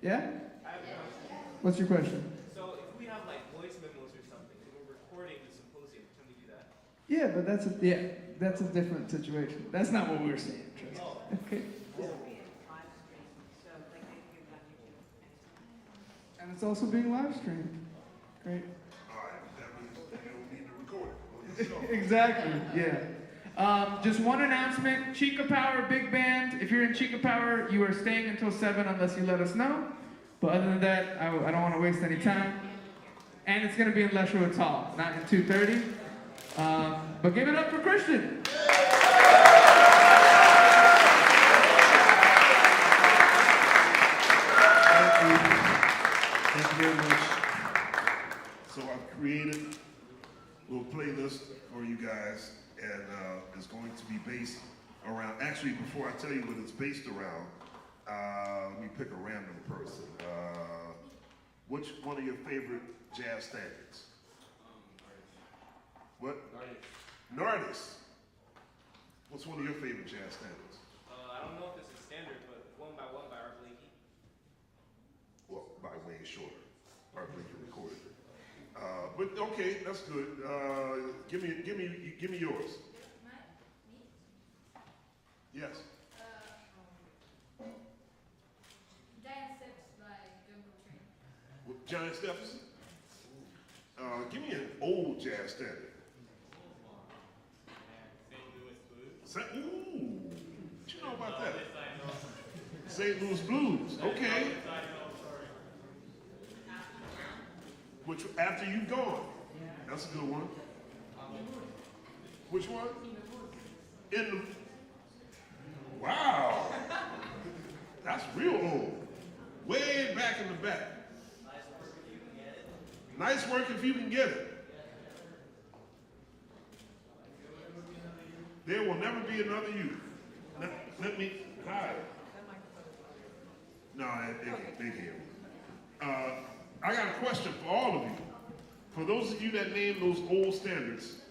Yeah? I have a question. What's your question? So if we have like voice memos or something, and we're recording the symposium, can we do that? Yeah, but that's a different situation. That's not what we were saying. Trust me. Okay. And it's also being live streamed. Great. All right, that means you don't need to record it. Exactly, yeah. Just one announcement, Chica Power Big Band. If you're in Chica Power, you are staying until 7 unless you let us know. But other than that, I don't want to waste any time. And it's going to be in Lesher Hall, not in 2:30. But give it up for Christian. Thank you very much. So I've created a little playlist for you guys, and it's going to be based around, actually before I tell you what it's based around, let me pick a random person. Which one of your favorite jazz standards? What? Nardis. What's one of your favorite jazz standards? I don't know if it's a standard, but One by Art Blakey. Well, by Wayne Shorter. Art Blakey recorded it. But okay, that's good. Give me yours. Yes. Giant Steps by John Coltrane. Giant Steps. Give me an old jazz standard. Ooh, what you know about that? St. Louis Blues. Okay. Which after you've gone? That's a good one. Which one? In the. Wow. That's real old. Way back in the back. Nice work if you can get it. There will never be another you. Let me hide. No, they can't. I got a question for all of you. For those of you that name those old standards,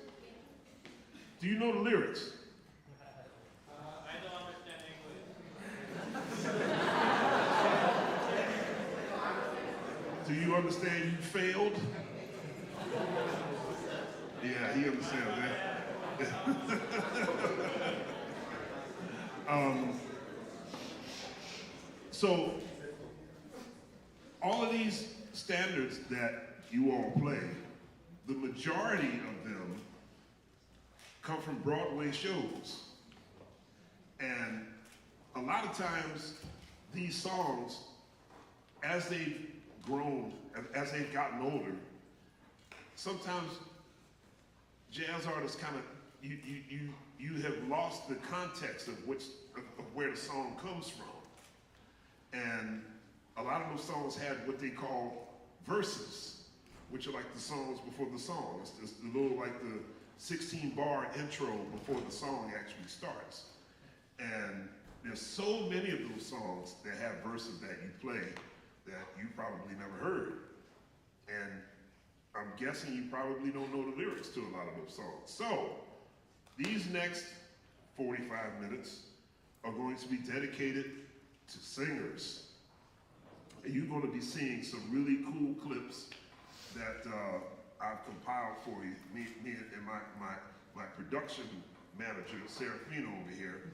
do you know the lyrics? I don't understand English. Do you understand you failed? Yeah, he understands that. So, all of these standards that you all play, the majority of them come from Broadway shows. And a lot of times, these songs, as they've grown, as they've gotten older, sometimes jazz artists kind of, you have lost the context of where the song comes from. And a lot of those songs had what they call verses, which are like the songs before the song. It's a little like the 16-bar intro before the song actually starts. And there's so many of those songs that have verses that you play that you probably never heard. And I'm guessing you probably don't know the lyrics to a lot of those songs. So, these next 45 minutes are going to be dedicated to singers. And you're going to be seeing some really cool clips that I've compiled for you. Me and my production manager, Serafino over here,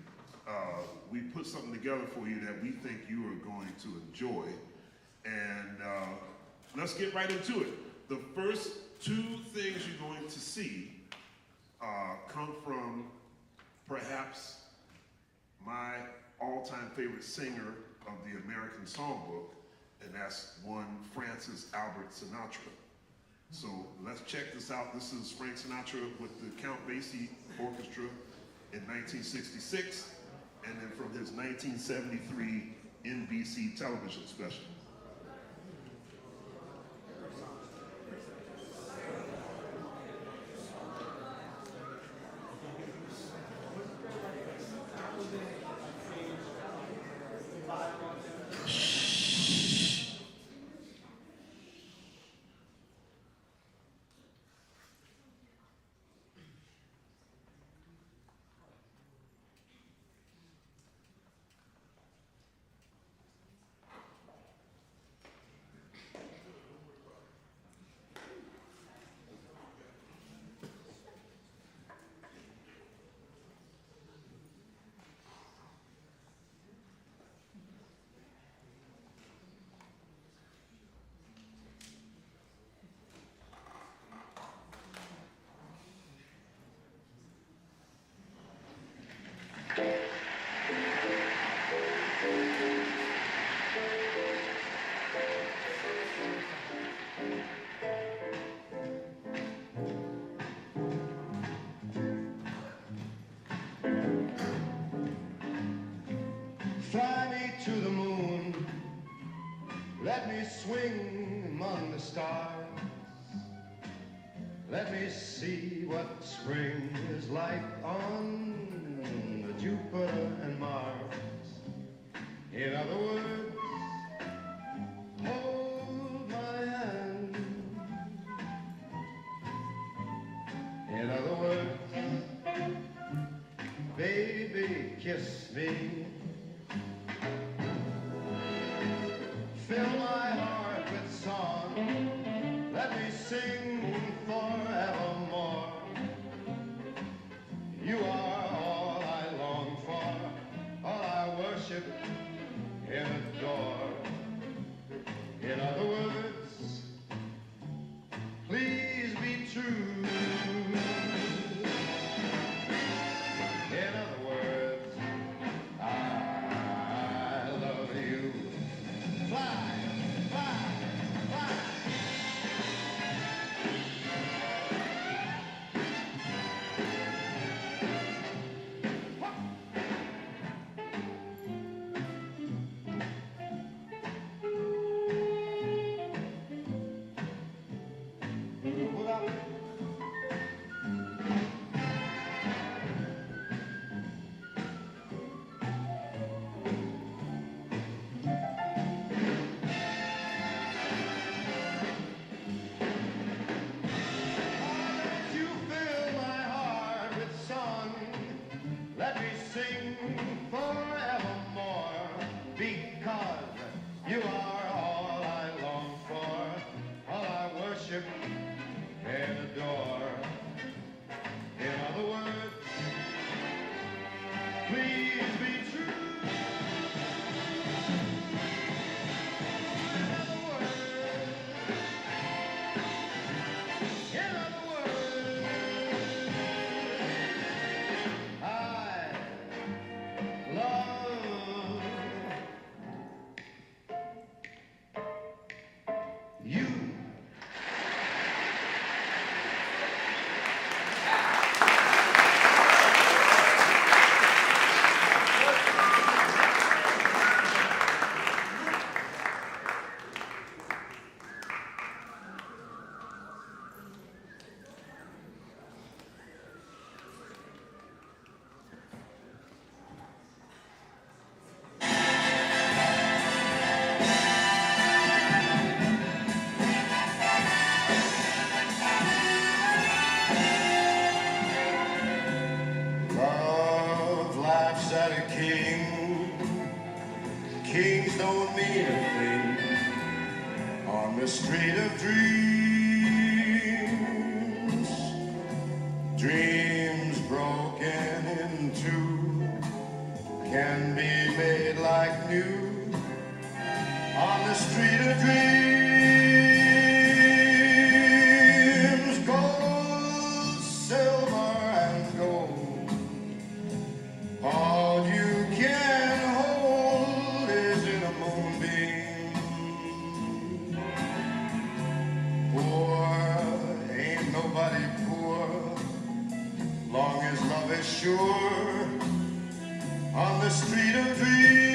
we put something together for you that we think you are going to enjoy. And let's get right into it. The first two things you're going to see come from perhaps my all-time favorite singer of the American Songbook, and that's one Francis Albert Sinatra. So let's check this out. This is Frank Sinatra with the Count Basie Orchestra in 1966, and then from his 1973 NBC television special. Let me swing among the stars. Let me see what spring is like on Jupiter and Mars. In other words, hold my hand. In other words, baby, kiss me. Fill my heart with song. Let me sing forevermore. You are all I long for, all I worship and adore. In other words, please be true. In other words, I love you. Fly, fly, fly. Kings don't mean a thing on the street of dreams. Dreams broken in two can be made like new on the street of dreams. Gold, silver, and gold, all you can hold is in a moonbeam. Poor, ain't nobody poor, long as love is sure on the street of dreams.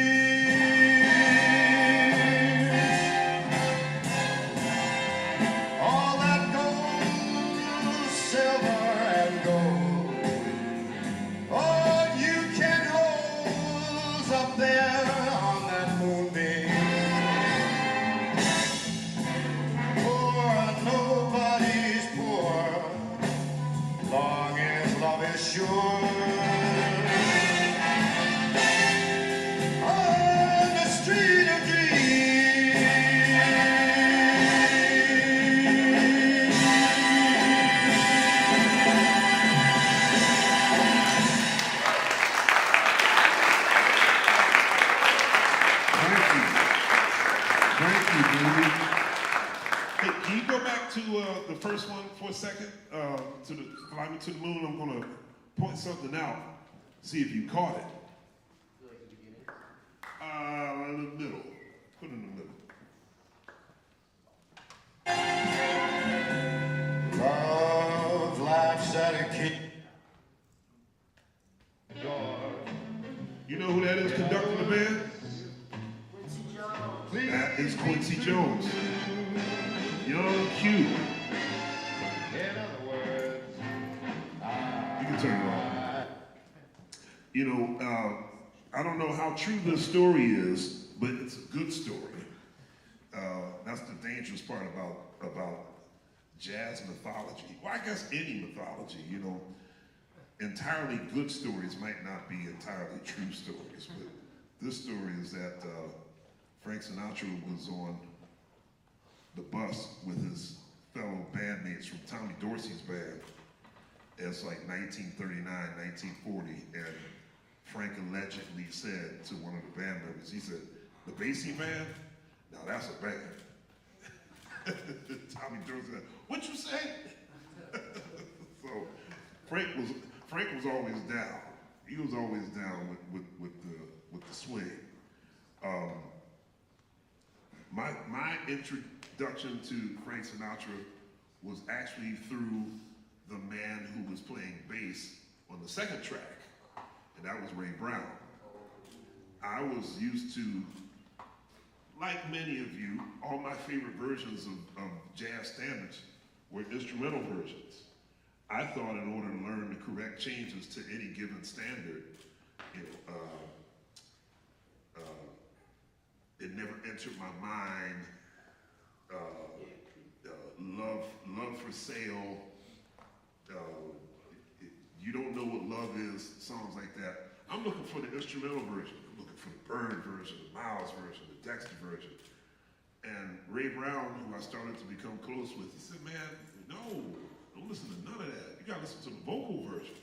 All that gold, silver, and gold, all you can hold's up there on that moonbeam. Poor, nobody's poor, long as love is sure. The first one for a second, Fly Me to the Moon. I'm gonna point something out, see if you caught it. Like the beginning? In the middle. Put it in the middle. Love laughs at a kid. You know who that is conducting the band? Please. is Quincy Jones. Young Q. In other words, You can turn it off. You know, I don't know how true this story is, but it's a good story. That's the dangerous part about jazz mythology. Well, I guess any mythology, you know. Entirely good stories might not be entirely true stories, but this story is that Frank Sinatra was on the bus with his fellow bandmates from Tommy Dorsey's band. It's like 1939, 1940, and Frank allegedly said to one of the band members, he said, "The Basie band? Now that's a band." Tommy Dorsey said, "What you say?" So Frank was always down. He was always down with the swing. My introduction to Frank Sinatra was actually through the man who was playing bass on the second track, and that was Ray Brown. I was used to, like many of you, all my favorite versions of jazz standards were instrumental versions. I thought in order to learn the correct changes to any given standard, you know, it never entered my mind. Love for Sale. You don't know what love is. Songs like that. I'm looking for the instrumental version. I'm looking for the Byrd version, the Miles version, the Dexter version. And Ray Brown, who I started to become close with, he said, "Man, no, don't listen to none of that. You gotta listen to the vocal version."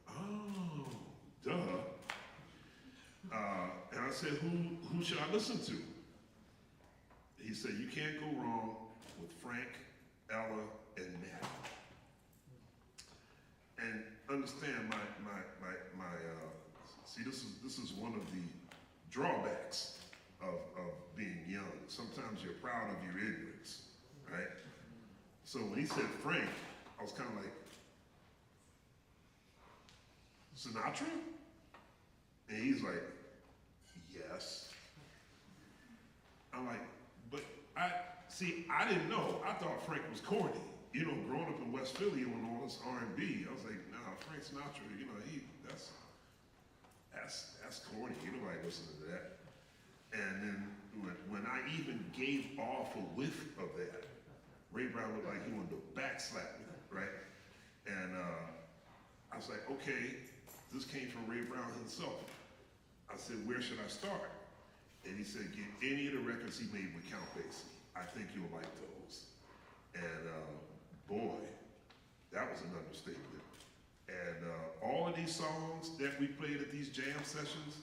I went, "Oh, duh." And I said, who should I listen to? He said, "You can't go wrong with Frank, Ella, and Nat." And understand see, this is one of the drawbacks of being young. Sometimes you're proud of your ignorance, right? So when he said Frank, I was kind of like, "Sinatra?" And he's like, "Yes." I'm like, "But I didn't know. I thought Frank was corny. You know, growing up in West Philly and all this R&B, I was like, nah, Frank Sinatra, you know, that's corny. Nobody listening to that." And then when I even gave off a whiff of that, Ray Brown looked like he wanted to backslap me, right? And I was like, okay, this came from Ray Brown himself. I said, "Where should I start?" And he said, "Get any of the records he made with Count Basie. I think you'll like those." And boy, that was an understatement. And all of these songs that we played at these jam sessions,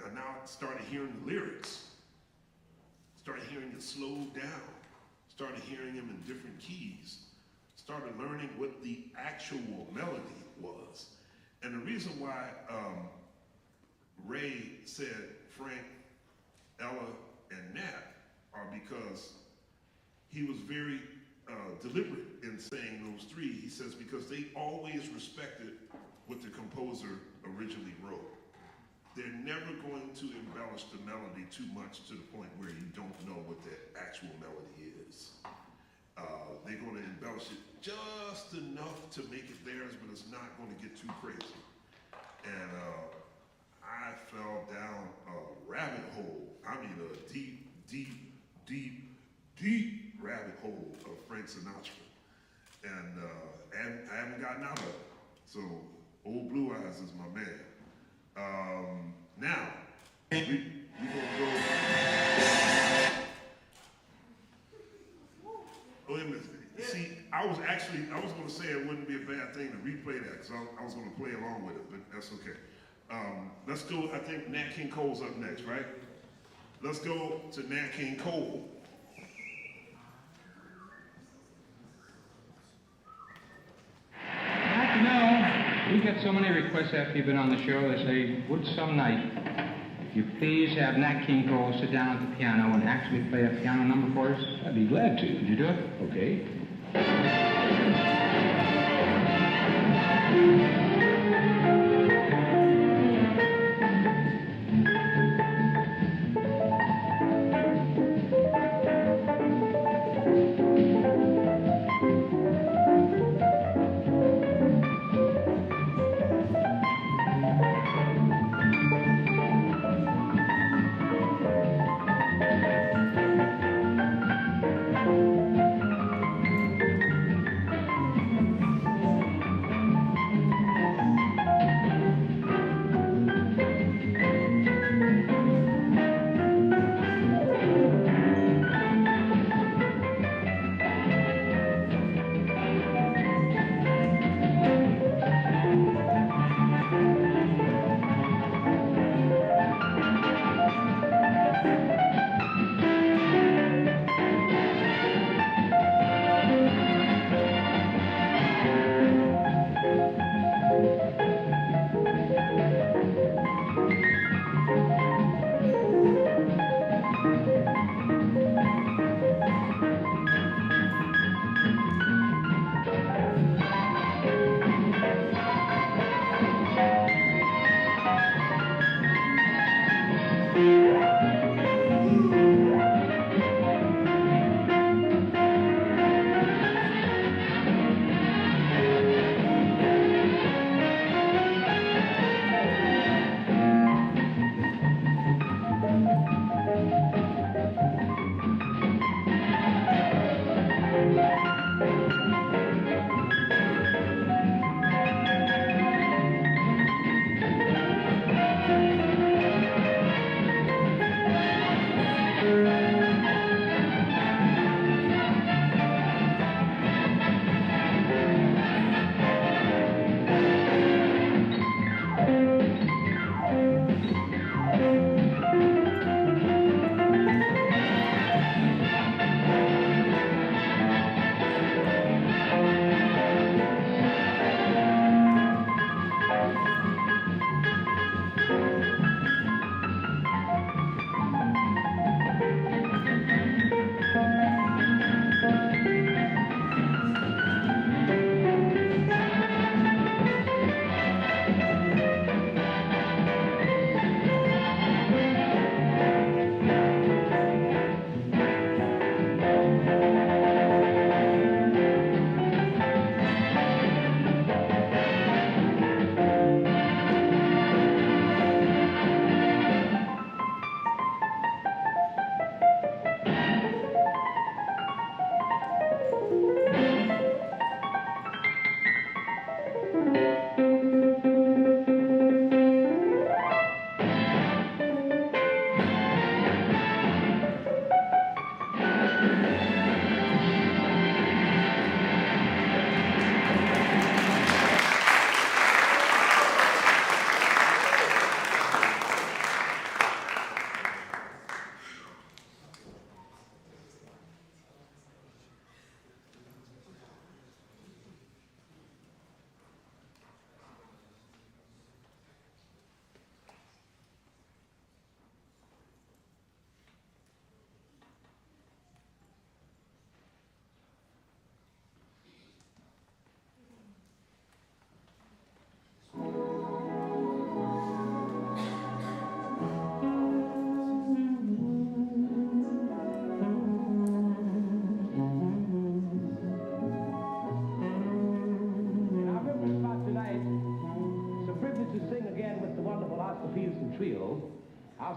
I now started hearing the lyrics. Started hearing it slowed down. Started hearing them in different keys. Started learning what the actual melody was. And the reason why Ray said Frank, Ella, and Nat are because he was very deliberate in saying those three. He says because they always respected what the composer originally wrote. They're never going to embellish the melody too much to the point where you don't know what the actual melody is. They're going to embellish it just enough to make it theirs, but it's not going to get too crazy. And I fell down a rabbit hole. I mean a deep, deep, deep, deep rabbit hole of Frank Sinatra. And I haven't gotten out of it. So Old Blue Eyes is my man. Now, we're gonna go. Wait a minute. See, I was gonna say it wouldn't be a bad thing to replay that, because I was gonna play along with it, but that's okay. Let's go, I think Nat King Cole's up next, right? Let's go to Nat King Cole. You know, we get so many requests after you've been on the show. They say, would some night you please have Nat King Cole sit down at the piano and actually play a piano number for us? I'd be glad to. Would you do it? Okay.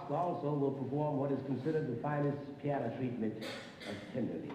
Oscar also will perform what is considered the finest piano treatment of Tenderly.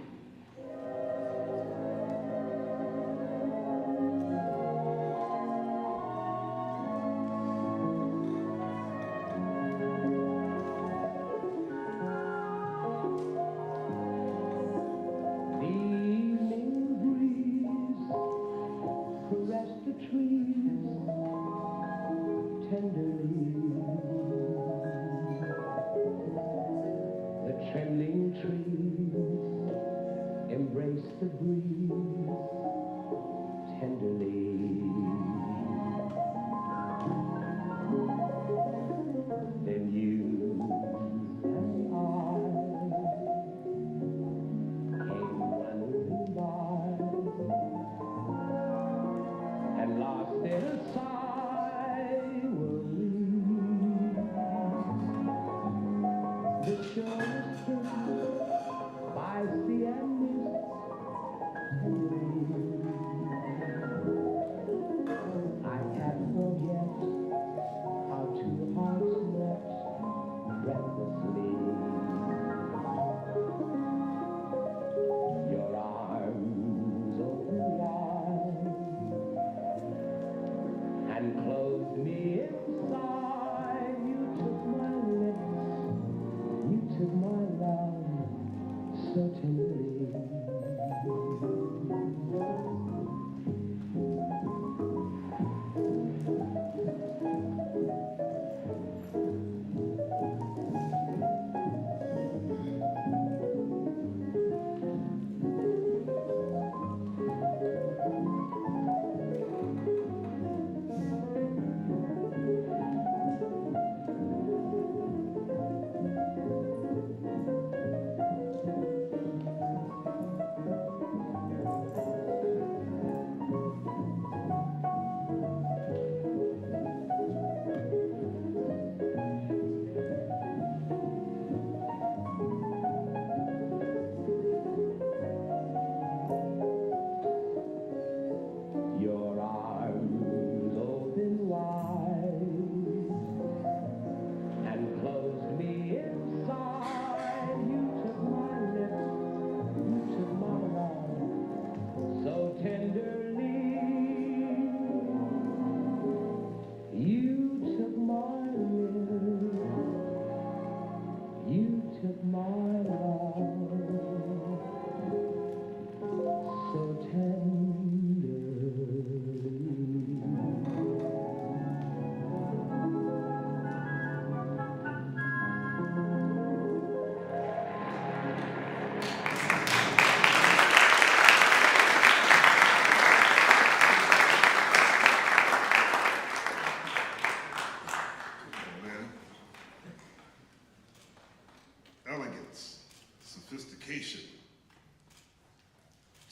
Sophistication,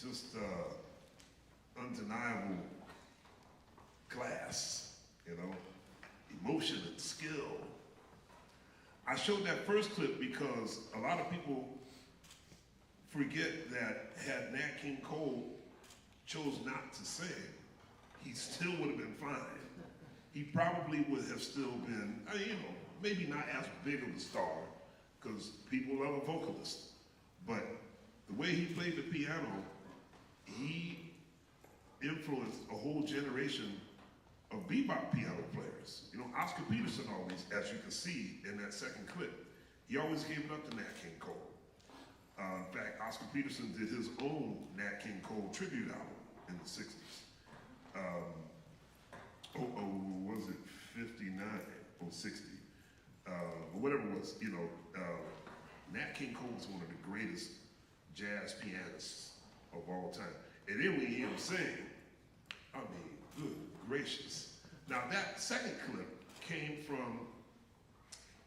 just undeniable class, emotion and skill. I showed that first clip because a lot of people forget that had Nat King Cole chose not to sing, he still would have been fine. He probably would have still been, maybe not as big of a star, because people love a vocalist. But the way he played the piano, he influenced a whole generation of bebop piano players. Oscar Peterson always, as you can see in that second clip, he always gave it up to Nat King Cole. In fact, Oscar Peterson did his own Nat King Cole tribute album in the 60s. Was it 59 or 60? Or whatever it was, Nat King Cole is one of the greatest jazz pianists of all time. And then when you hear him sing, good gracious. Now that second clip came from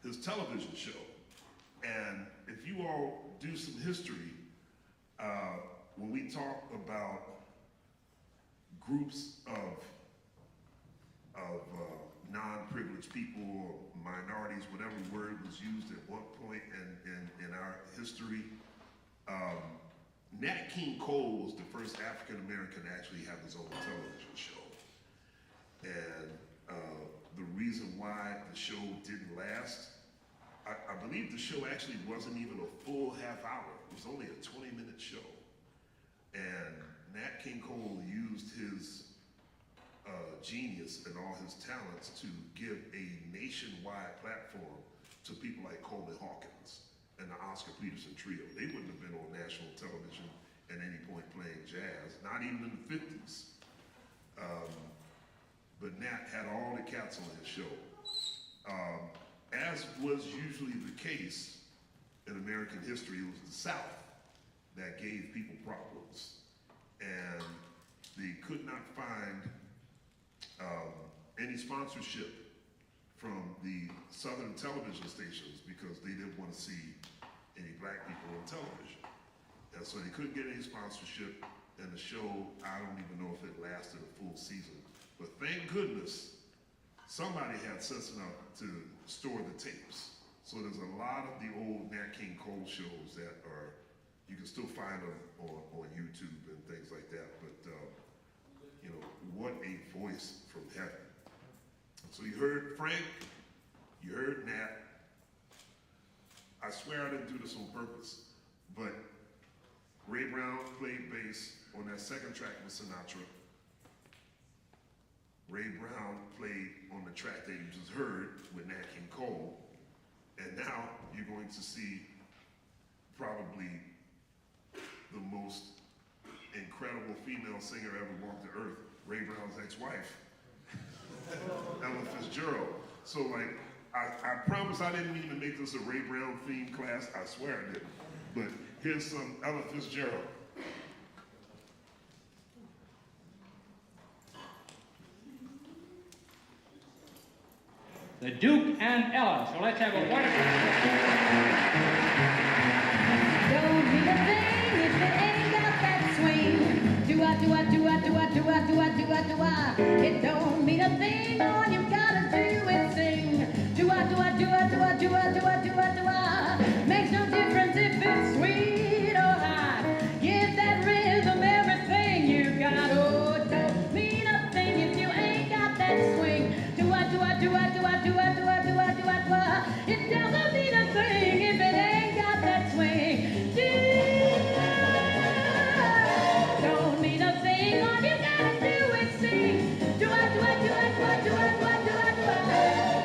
his television show. And if you all do some history, when we talk about groups of non-privileged people or minorities, whatever word was used at one point in our history, Nat King Cole was the first African American to actually have his own television show. And the reason why the show didn't last, I believe the show actually wasn't even a full half hour. It was only a 20-minute show. And Nat King Cole used his genius and all his talents to give a nationwide platform to people like Coleman Hawkins and the Oscar Peterson Trio. They wouldn't have been on national television at any point playing jazz, not even in the 50s. But Nat had all the cats on his show. As was usually the case in American history, it was the South that gave people problems. And they could not find any sponsorship from the Southern television stations because they didn't want to see any black people on television. And so they couldn't get any sponsorship, and the show, I don't even know if it lasted a full season. But thank goodness, somebody had sense enough to store the tapes. So there's a lot of the old Nat King Cole shows that are, you can still find them on YouTube and things like that. But, you know, what a voice from heaven. So you heard Frank, you heard Nat. I swear I didn't do this on purpose, but Ray Brown played bass on that second track with Sinatra. Ray Brown played on the track that you just heard with Nat King Cole. And now you're going to see probably the most incredible female singer ever walked the earth, Ray Brown's ex-wife, Ella Fitzgerald. So like, I promise I didn't mean to make this a Ray Brown themed class, I swear I didn't. But here's some Ella Fitzgerald. The Duke and Ella. So let's have a wonderful. Don't be a thing if it ain't got that swing. Do-I. It don't mean a thing, all you gotta do is sing. Do-I. Makes no difference if it's sweet or hot. Give that rhythm everything you got. Oh, it don't mean a thing if you ain't got that swing. Do-I. It doesn't mean a thing if it ain't got that swing. Don't mean a thing, all you gotta do is sing. Do-I.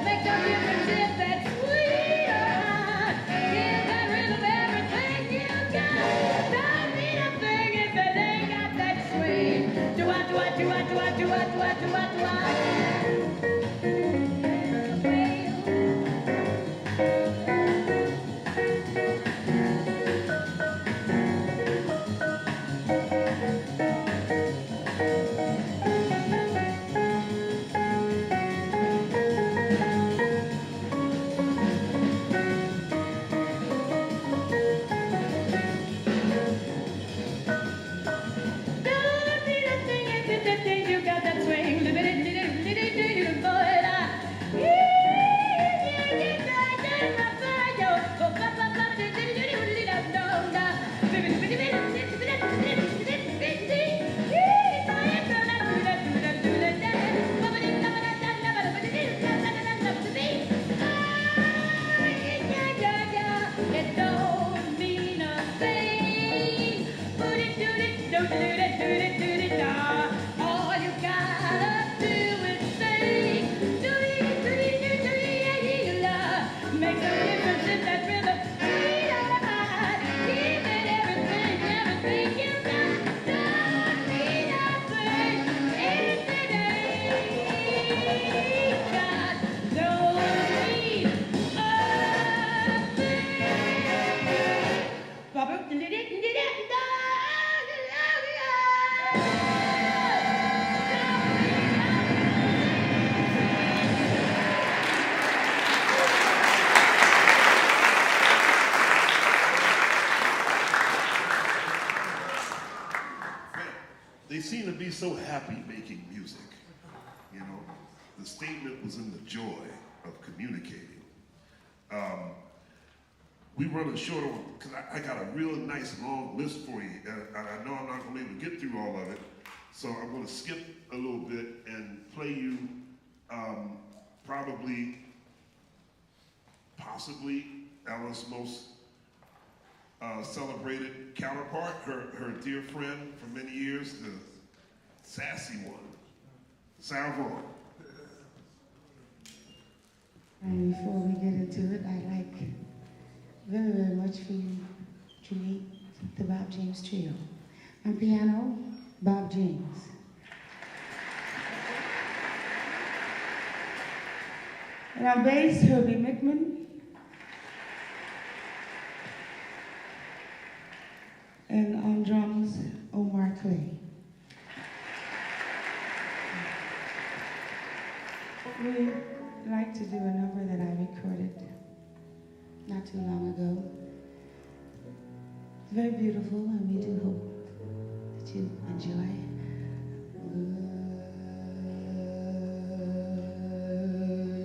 Make no difference if that's sweet or hot. Give that rhythm everything you got. Don't mean a thing if it ain't got that swing. Do-I. They seem to be so happy making music, you know. The statement was in the joy of communicating. We running short on, because I got a real nice long list for you, and I know I'm not going to be able to get through all of it, so I'm going to skip a little bit and play you probably possibly Ella's most celebrated counterpart, her dear friend for many years, the sassy one, Sarah Vaughan. And before we get into it, I'd like very, very much for you to meet the Bob James Trio. On piano, Bob James. And on bass, Herbie McMillan. And on drums, Omar Clay. We'd like to do a number that I recorded not too long ago. It's very beautiful, and we do hope that you enjoy.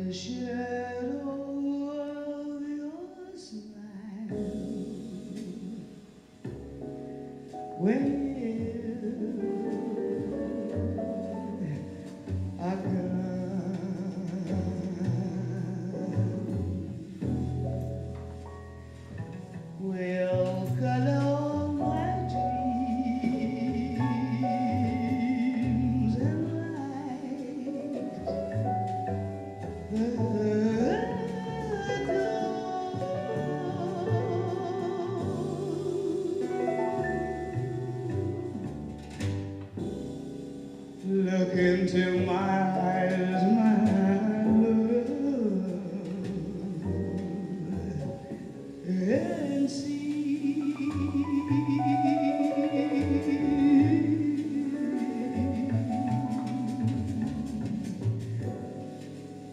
The shadow of your smile will color my dreams and look into my eyes, my love, and see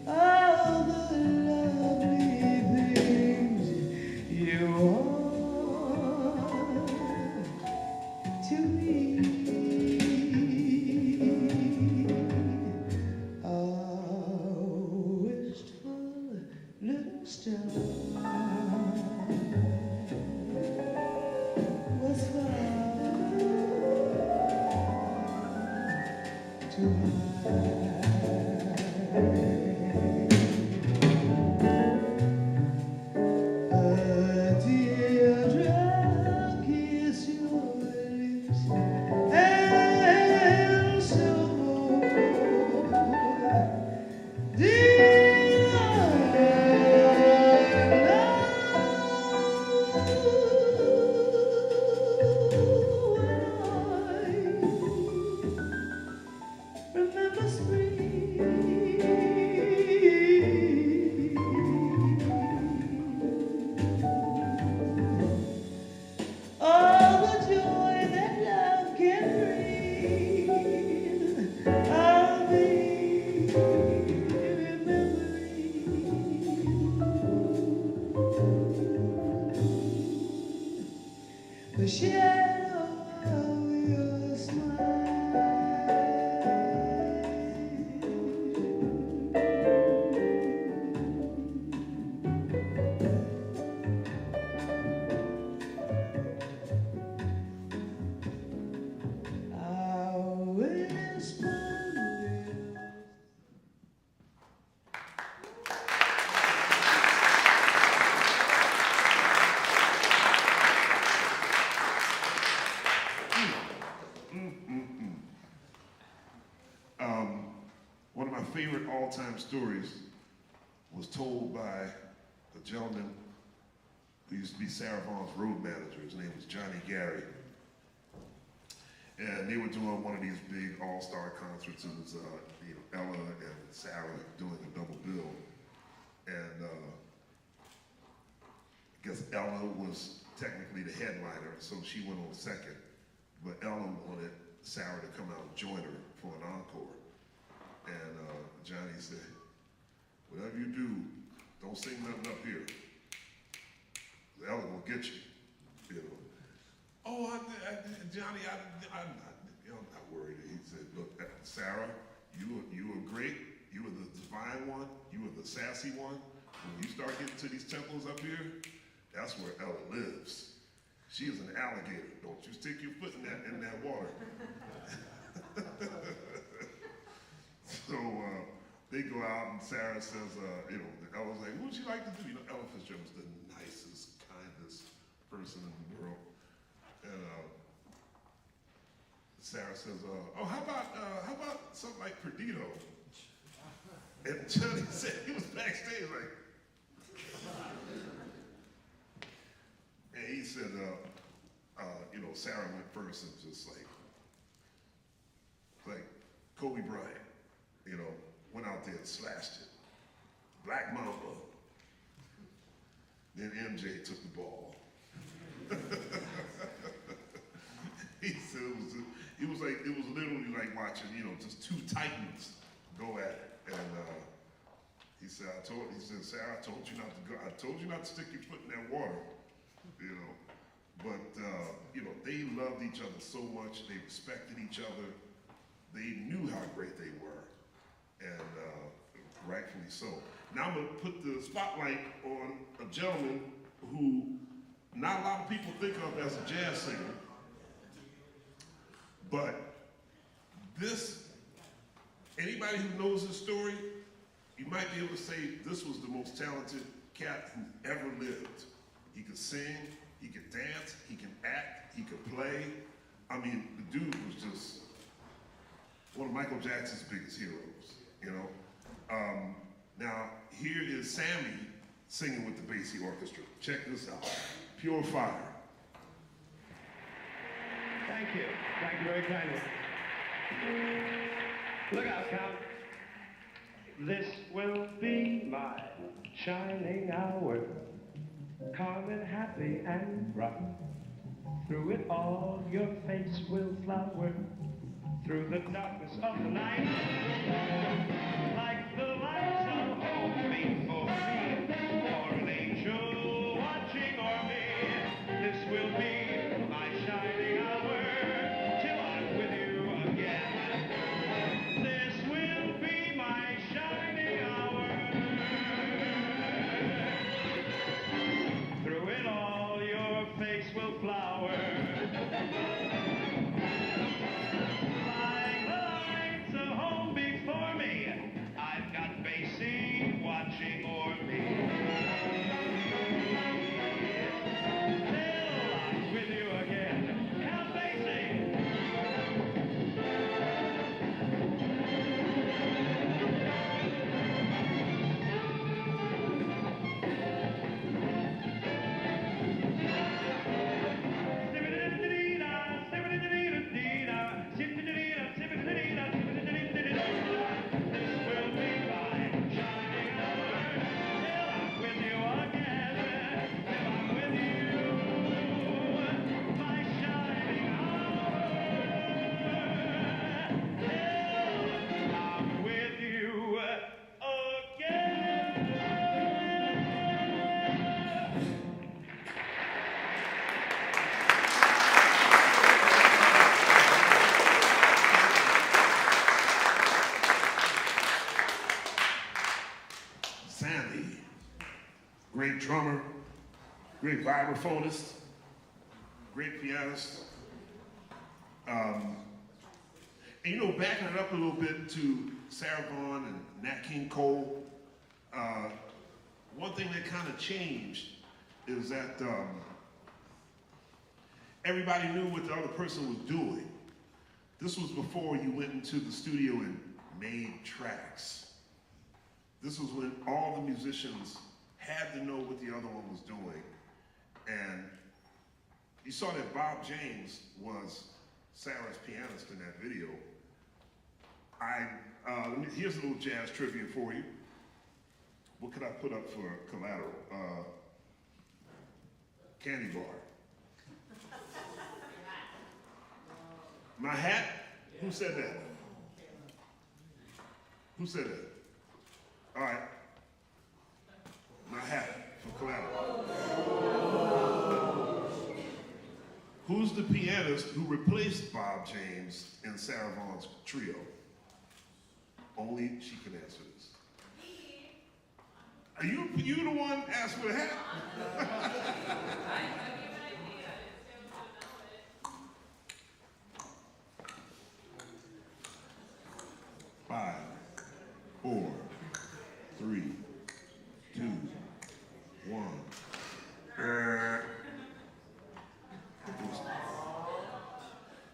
all the lovely things you are to me. A wistful little star was far too high. A teardrop kissed your lips, and so did I remember spring. All the joy that love can bring, I'll be remembering the shadow of your smile. I'll whisper One of my favorite all-time stories was told by a gentleman who used to be Sarah Vaughan's road manager. His name was Johnny Gary. And they were doing one of these big all-star concerts. It was Ella and Sarah doing a double bill. And I guess Ella was technically the headliner, so she went on second. But Ella wanted Sarah to come out and join her for an encore. And Johnny said, whatever you do, don't sing nothing up here. Ella will get you, you know. Oh, Johnny, I'm not worried. He said, look, Sarah, you were great. You were the divine one. You were the sassy one. When you start getting to these temples up here, that's where Ella lives. She is an alligator. Don't you stick your foot in that water. So they go out Sarah says, you know, Ella was like, what would you like to do? You know, Ella Fitzgerald was the nicest, kindest person in the world. And Sarah says, oh, how about something like Perdido? And Johnny said, he was backstage like, and he said, you know, Sarah went first and just like Kobe Bryant, you know, went out there and slashed it. Black Mamba. Then MJ took the ball. He said it was literally like watching, you know, just two titans go at it. And he said, Sarah, I told you not to go. I told you not to stick your foot in that water, you know. But you know, they loved each other so much. They respected each other. They knew how great they were, and rightfully so. Now I'm gonna put the spotlight on a gentleman who not a lot of people think of as a jazz singer, but anybody who knows his story, you might be able to say this was the most talented cat who ever lived. He could sing, he could dance, he can act, he could play. I mean, the dude was just one of Michael Jackson's biggest heroes, you know? Now, here is Sammy singing with the Basie Orchestra. Check this out, Pure Fire. Thank you very kindly. Look out, Count. This will be my shining hour, calm and happy and bright. Through it all, your face will flower, through the darkness of the night, like the lights of home before me, or an angel watching o'er me. This will be my shining hour, till I'm with you again. This will be my shining hour. Through it all, your face will flower. Like the lights of home before me, I've got Basie watching o'er me. Till I'm with you again, Count Basie. Great drummer, great vibraphonist, great pianist. And you know, backing it up a little bit to Sarah Vaughan and Nat King Cole, one thing that kind of changed is that everybody knew what the other person was doing. This was before you went into the studio and made tracks. This was when all the musicians had to know what the other one was doing. And you saw that Bob James was Sarah's pianist in that video. Here's a little jazz trivia for you. What could I put up for collateral? Candy bar. My hat? Who said that? Who said that? All right. My hat for collateral. Who's the pianist who replaced Bob James in Sarah Vaughan's trio? Only she can answer this. Are you the one asked for the hat? 5, 4, 3, 2, 1.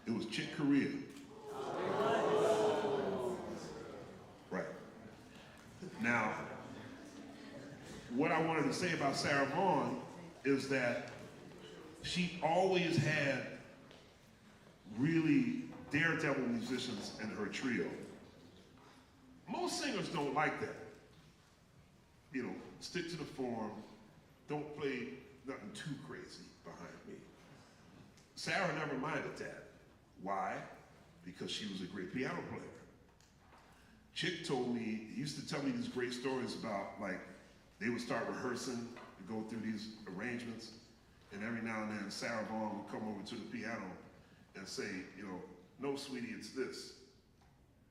It was Chick Corea. Right. Now, what I wanted to say about Sarah Vaughan is that she always had really daredevil musicians in her trio. Most singers don't like that. You know, stick to the form, don't play nothing too crazy behind me. Sarah never minded that. Why? Because she was a great piano player. Chick told me, he used to tell me these great stories about, like, they would start rehearsing to go through these arrangements, and every now and then Sarah Vaughan would come over to the piano and say, you know, no, sweetie, it's this.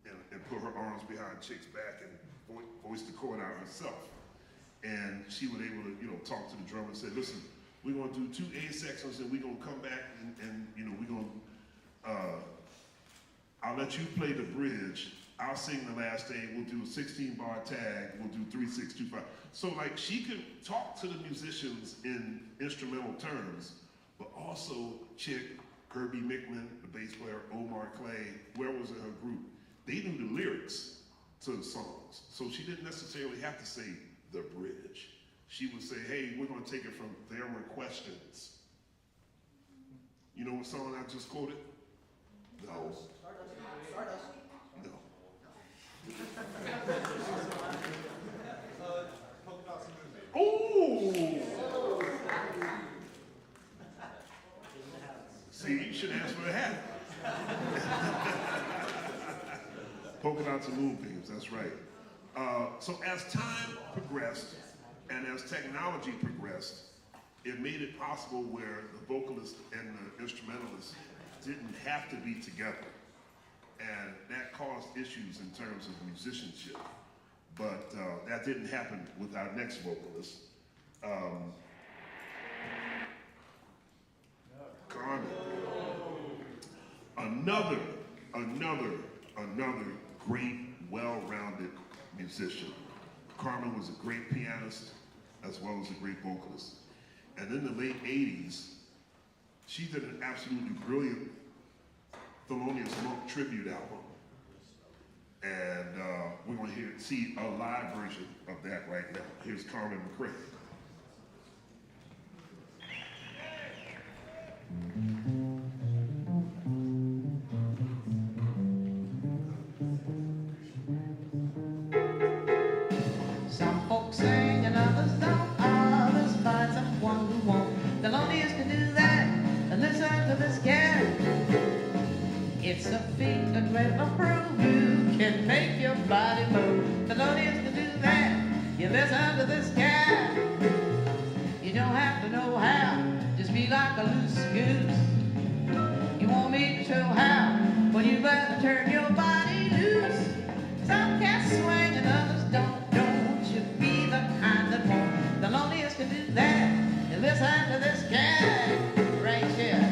And put her arms behind Chick's back and voice the chord out herself. And she was able to, you know, talk to the drummer and say, listen, we're gonna do 2 A sections and we're gonna come back and you know, we're gonna, I'll let you play the bridge, I'll sing the last A, we'll do a 16-bar tag, we'll do 3, 6, 2, 5. So like she could talk to the musicians in instrumental terms, but also Chick, Kirby McMillan, the bass player, Omar Clay, whoever was in her group, they knew the lyrics to the songs. So she didn't necessarily have to say the bridge. She would say, hey, we're gonna take it from There Were Questions. You know what song I just quoted? No. No. Oh! See, you should ask for a hat. Polka dots and moonbeams, that's right. So as time progressed and as technology progressed, it made it possible where the vocalist and the instrumentalist didn't have to be together. And that caused issues in terms of musicianship. But that didn't happen with our next vocalist. Carmen. Another great, well-rounded musician. Carmen was a great pianist as well as a great vocalist. And in the late 80s, she did an absolutely brilliant Thelonious Monk tribute album. And we're going to see a live version of that right now. Here's Carmen McRae. Some folks sing and others don't. Others find someone who won't. Thelonious can do that. And listen to this cat. It's a feat that will prove you can make your body move. Thelonious can do that. You listen to this cat. You don't have to know how. Just be like a loose goose. You want me to show how? Well, you better turn your body loose. Some cats swing and others don't. Don't you be the kind that won't. Thelonious can do that. You listen to this cat right here.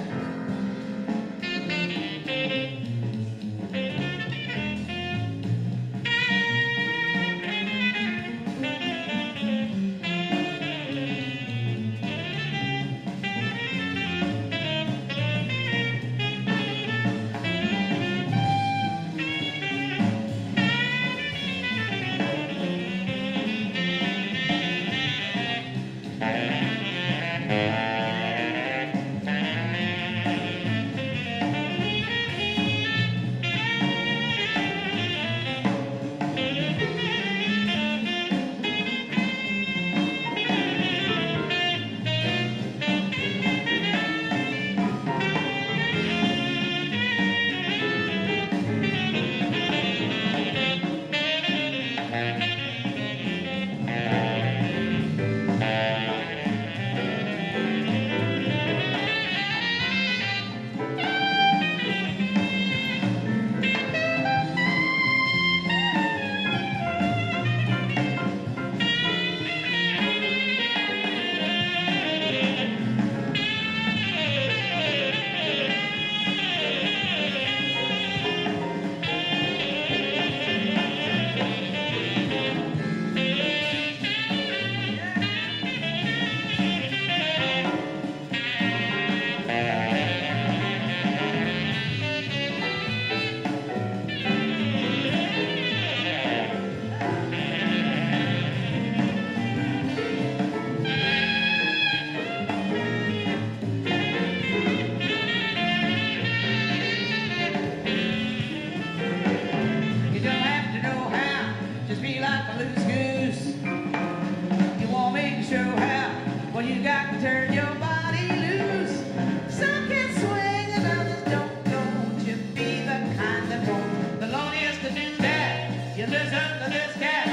You listen to this cat.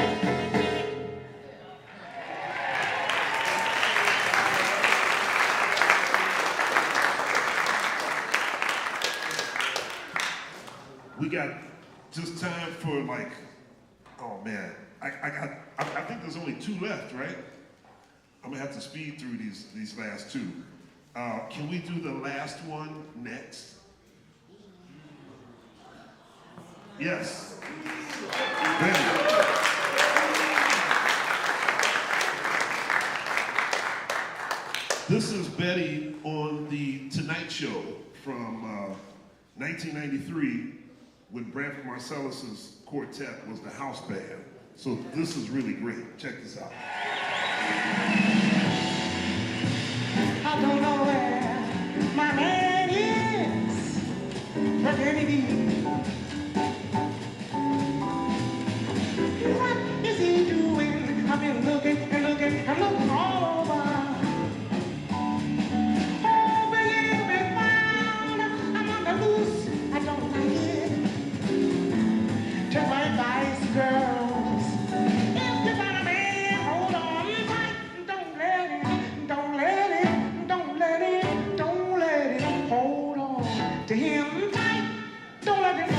We got just time for like, oh man, I think there's only 2 left, right? I'm gonna have to speed through these last 2. Can we do the last one next? Yes. Wendy. This is Betty on the Tonight Show from 1993 when Branford Marcellus's quartet was the house band. So this is really great. Check this out. I don't know where my man is, but there he be. What is he doing? I've been looking and looking and looking all over. Hoping he'll be found. I'm on the loose. I don't like it. Take my advice, girls. If you got a man, hold on tight. Don't let it hold on to him tight. Don't let him go.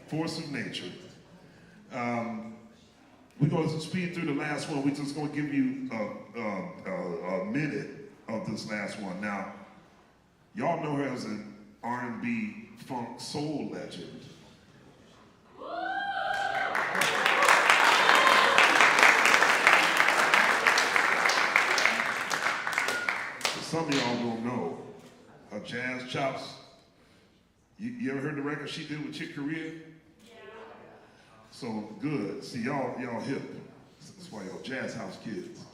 Force of nature. We're going to speed through the last one. We're just going to give you a minute of this last one. Now, y'all know her as an R&B funk soul legend. Some of y'all don't know her jazz chops. You ever heard the record she did with Chick Corea? So good. See, y'all hip. That's why y'all jazz house kids.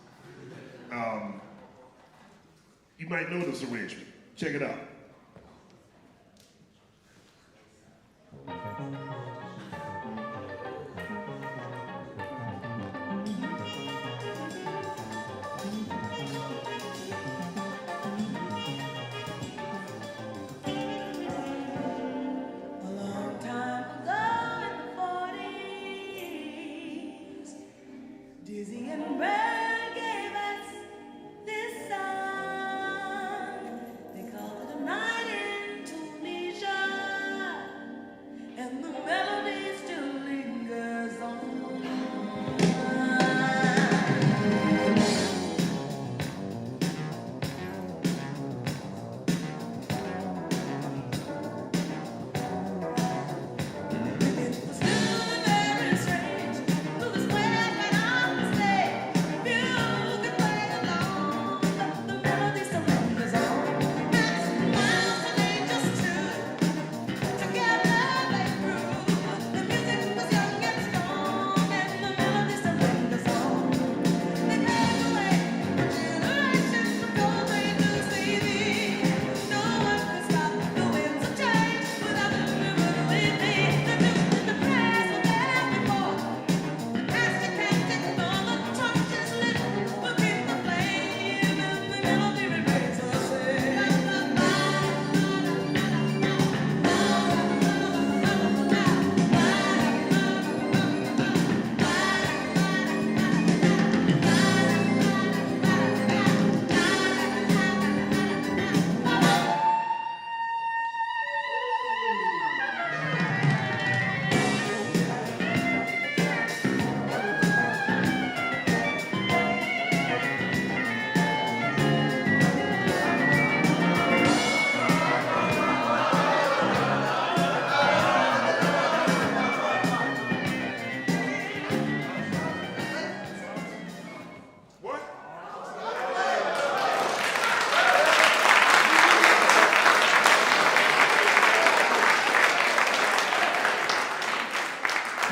You might know this arrangement. Check it out.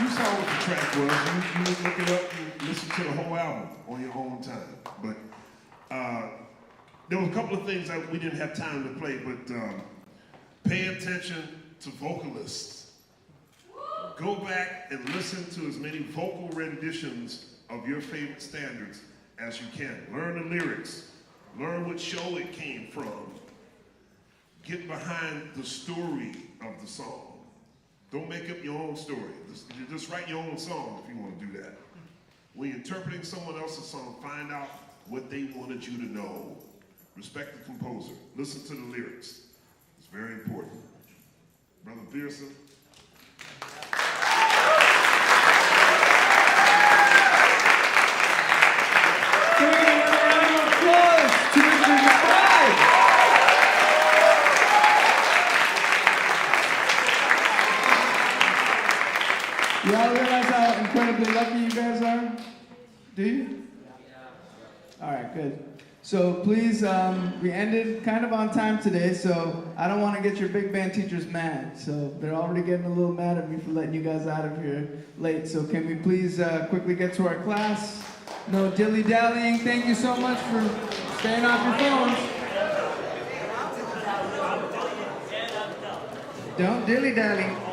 You saw what the track was. You look it up and listen to the whole album on your own time. But there were a couple of things that we didn't have time to play, but pay attention to vocalists. Go back and listen to as many vocal renditions of your favorite standards as you can. Learn the lyrics. Learn what show it came from. Get behind the story of the song. Don't make up your own story. Just write your own song if you want to do that. When you're interpreting someone else's song, find out what they wanted you to know. Respect the composer. Listen to the lyrics. It's very important. Brother Pearson. Can we get another round of applause to Mr. McBride? Y'all realize how incredibly lucky you guys are? Do you? All right, good. So please, we ended kind of on time today, so I don't want to get your big band teachers mad. So they're already getting a little mad at me for letting you guys out of here late. So can we please quickly get to our class? No dilly-dallying. Thank you so much for staying off your phones. Don't dilly-dally.